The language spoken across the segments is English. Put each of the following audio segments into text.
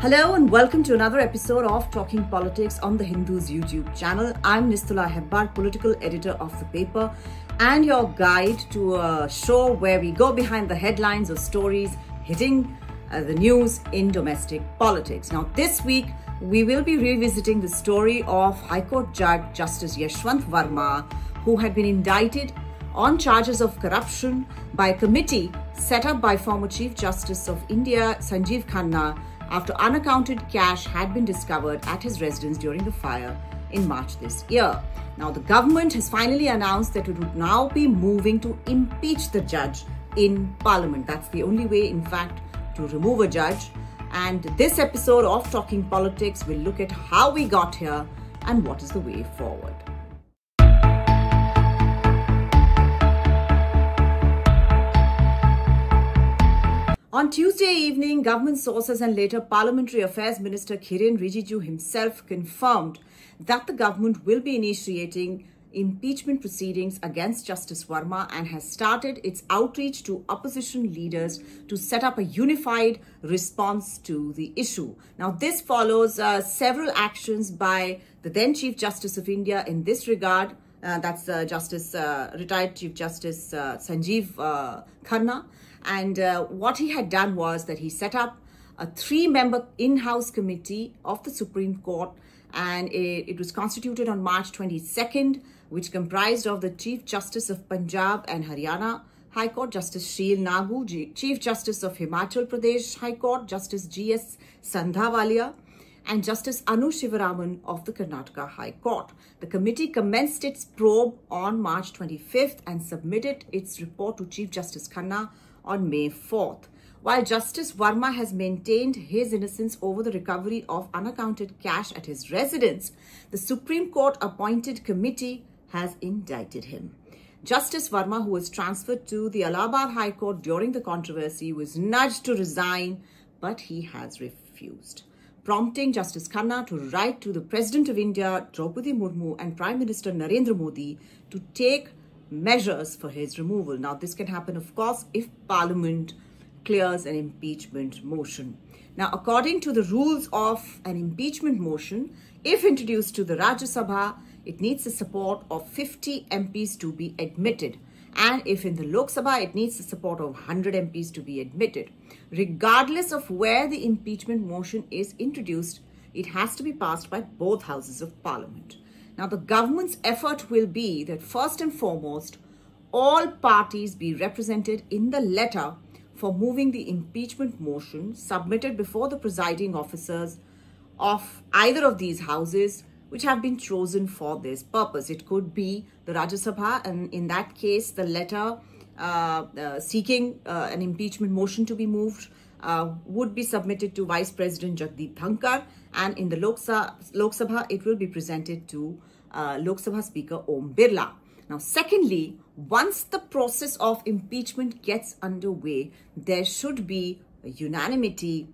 Hello and welcome to another episode of Talking Politics on the Hindu's YouTube channel. I'm Nistula Hebbar, political editor of the paper and your guide to a show where we go behind the headlines of stories hitting the news in domestic politics. Now this week we will be revisiting the story of High Court Judge Justice Yashwant Verma, who had been indicted on charges of corruption by a committee set up by former Chief Justice of India Sanjeev Khanna after unaccounted cash had been discovered at his residence during the fire in March this year. Now, the government has finally announced that it would now be moving to impeach the judge in Parliament. That's the only way, in fact, to remove a judge. And this episode of Talking Politics will look at how we got here and what is the way forward. On Tuesday evening, government sources and later Parliamentary Affairs Minister Kiren Rijiju himself confirmed that the government will be initiating impeachment proceedings against Justice Verma and has started its outreach to opposition leaders to set up a unified response to the issue. Now, this follows several actions by the then Chief Justice of India in this regard. That's retired Chief Justice Sanjeev Khanna. And what he had done was that he set up a 3-member in-house committee of the Supreme Court, and it was constituted on March 22nd, which comprised of the Chief Justice of Punjab and Haryana High Court, Justice Sheel Nagu, Chief Justice of Himachal Pradesh High Court, Justice G.S. Sandhawalia, and Justice Anu Shivaraman of the Karnataka High Court. The committee commenced its probe on March 25th and submitted its report to Chief Justice Khanna on May 4th. While Justice Verma has maintained his innocence over the recovery of unaccounted cash at his residence, the Supreme Court appointed committee has indicted him. Justice Verma, who was transferred to the Allahabad High Court during the controversy, was nudged to resign, but he has refused, prompting Justice Khanna to write to the President of India, Draupadi Murmu, and Prime Minister Narendra Modi to take measures for his removal. Now, this can happen, of course, if Parliament clears an impeachment motion. Now, according to the rules of an impeachment motion, if introduced to the Rajya Sabha, it needs the support of 50 MPs to be admitted. And if in the Lok Sabha, it needs the support of 100 MPs to be admitted. Regardless of where the impeachment motion is introduced, it has to be passed by both houses of Parliament. Now, the government's effort will be that first and foremost, all parties be represented in the letter for moving the impeachment motion submitted before the presiding officers of either of these houses, which have been chosen for this purpose. It could be the Rajya Sabha, and in that case, the letter seeking an impeachment motion to be moved would be submitted to Vice President Jagdeep Dhankar, and in the Lok Sabha, it will be presented to Lok Sabha Speaker Om Birla. Now, secondly, once the process of impeachment gets underway, there should be a unanimity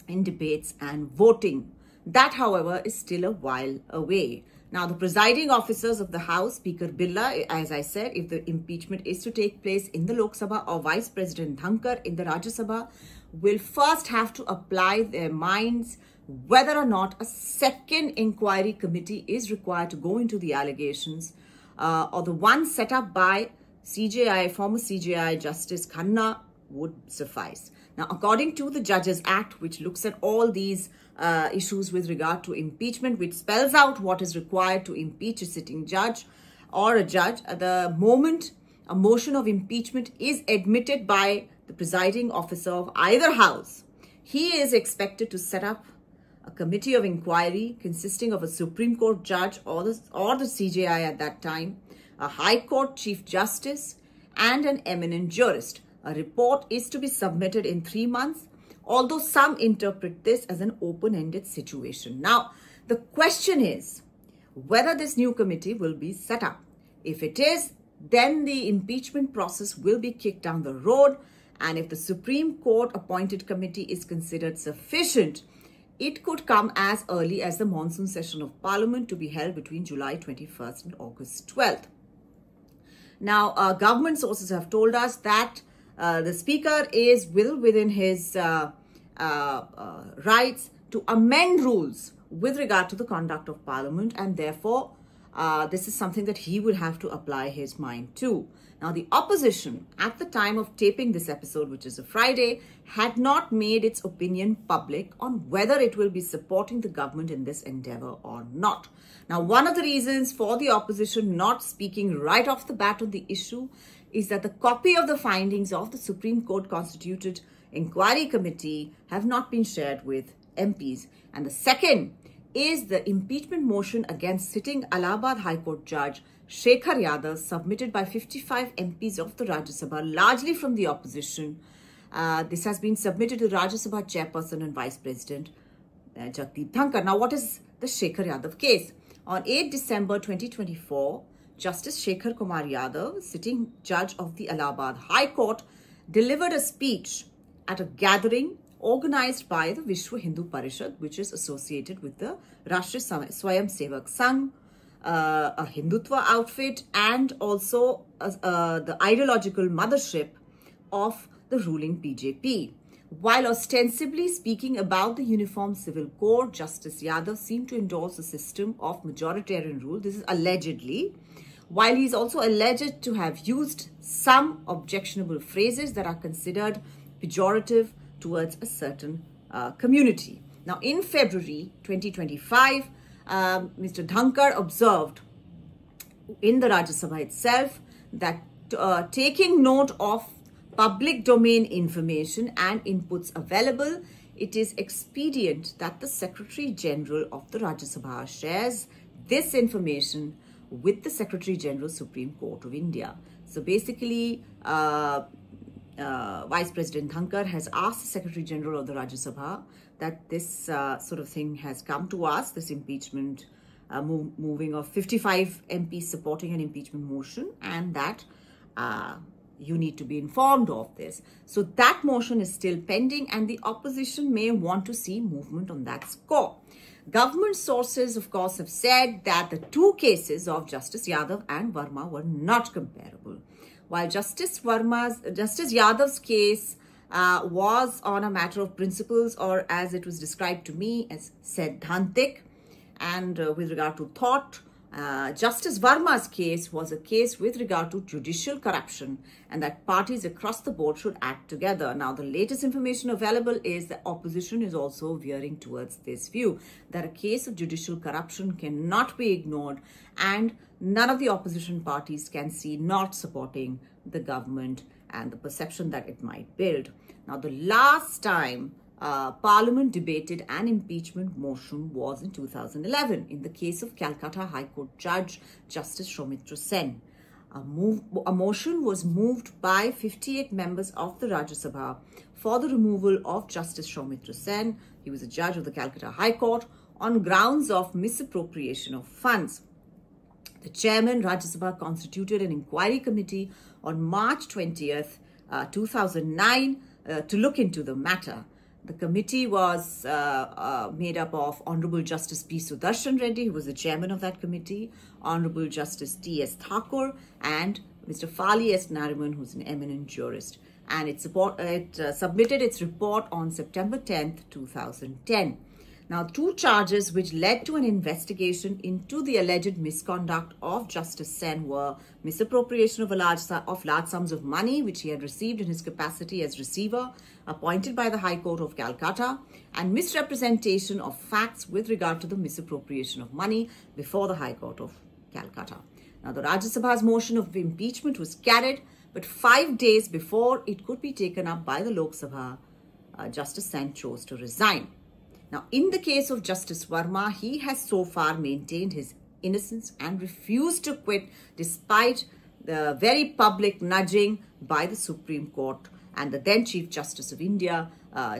in debates and voting. That, however, is still a while away. Now, the presiding officers of the House, Speaker Birla, as I said, if the impeachment is to take place in the Lok Sabha, or Vice President Dhankar in the Rajya Sabha, will first have to apply their minds whether or not a second inquiry committee is required to go into the allegations, or the one set up by former CJI Justice Khanna would suffice. Now, according to the Judges Act, which looks at all these issues with regard to impeachment, which spells out what is required to impeach a sitting judge or a judge, at the moment a motion of impeachment is admitted by the presiding officer of either house, he is expected to set up a committee of inquiry consisting of a Supreme Court judge or the CJI at that time, a High Court Chief Justice, and an eminent jurist. A report is to be submitted in 3 months, although some interpret this as an open-ended situation. Now, the question is whether this new committee will be set up. If it is, then the impeachment process will be kicked down the road, and if the Supreme Court appointed committee is considered sufficient, it could come as early as the monsoon session of Parliament to be held between July 21st and August 12th. Now, government sources have told us that the Speaker is well within his rights to amend rules with regard to the conduct of Parliament, and therefore this is something that he will have to apply his mind to. Now, the opposition at the time of taping this episode, which is a Friday, had not made its opinion public on whether it will be supporting the government in this endeavor or not. Now, one of the reasons for the opposition not speaking right off the bat on the issue is that the copy of the findings of the Supreme Court constituted inquiry committee have not been shared with MPs. And the second is the impeachment motion against sitting Allahabad High Court Judge Shekhar Yadav, submitted by 55 MPs of the Rajya Sabha, largely from the opposition. This has been submitted to Rajya Sabha Chairperson and Vice President Jagdeep Dhankar. Now, what is the Shekhar Yadav case? On 8 December 2024, Justice Shekhar Kumar Yadav, sitting judge of the Allahabad High Court, delivered a speech at a gathering organized by the Vishwa Hindu Parishad, which is associated with the Rashtriya Swayam Sevak Sangh, a Hindutva outfit, and also the ideological mothership of the ruling BJP. While ostensibly speaking about the Uniform Civil Code, Justice Yadav seemed to endorse a system of majoritarian rule. This is allegedly, while he is also alleged to have used some objectionable phrases that are considered pejorative towards a certain community. Now, in February 2025, Mr. Dhankar observed in the Rajya Sabha itself that taking note of public domain information and inputs available, it is expedient that the Secretary General of the Rajya Sabha shares this information with the Secretary General Supreme Court of India. So basically, Vice President Dhankar has asked the Secretary General of the Rajya Sabha that this sort of thing has come to us, this impeachment moving of 55 MPs supporting an impeachment motion, and that you need to be informed of this. So that motion is still pending, and the opposition may want to see movement on that score. Government sources, of course, have said that the two cases of Justice Yadav and Verma were not comparable. While Justice Yadav's case was on a matter of principles, or as it was described to me as Siddhantic, and with regard to thought, Justice Verma's case was a case with regard to judicial corruption, and that parties across the board should act together. Now, the latest information available is the opposition is also veering towards this view, that a case of judicial corruption cannot be ignored, and none of the opposition parties can see not supporting the government and the perception that it might build. Now, the last time Parliament debated an impeachment motion was in 2011 in the case of Calcutta High Court Judge Justice Soumitra Sen. A motion was moved by 58 members of the Rajya Sabha for the removal of Justice Soumitra Sen. He was a judge of the Calcutta High Court on grounds of misappropriation of funds. The chairman, Rajya Sabha, constituted an inquiry committee on March 20th, 2009 to look into the matter. The committee was made up of Honorable Justice P. Sudarshan Reddy, who was the chairman of that committee, Honorable Justice T.S. Thakur, and Mr. Fali S. Nariman, who's an eminent jurist. And it submitted its report on September 10th, 2010. Now, two charges which led to an investigation into the alleged misconduct of Justice Sen were misappropriation of large sums of money which he had received in his capacity as receiver appointed by the High Court of Calcutta, and misrepresentation of facts with regard to the misappropriation of money before the High Court of Calcutta. Now, the Rajya Sabha's motion of impeachment was carried, but 5 days before it could be taken up by the Lok Sabha, Justice Sen chose to resign. Now, in the case of Justice Verma, he has so far maintained his innocence and refused to quit despite the very public nudging by the Supreme Court and the then Chief Justice of India,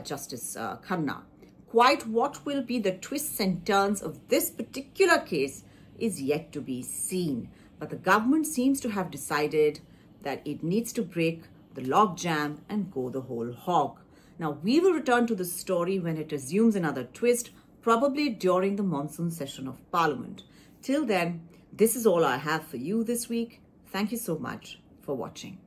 Justice Khanna. Quite what will be the twists and turns of this particular case is yet to be seen. But the government seems to have decided that it needs to break the logjam and go the whole hog. Now, we will return to the story when it assumes another twist, probably during the monsoon session of Parliament. Till then, this is all I have for you this week. Thank you so much for watching.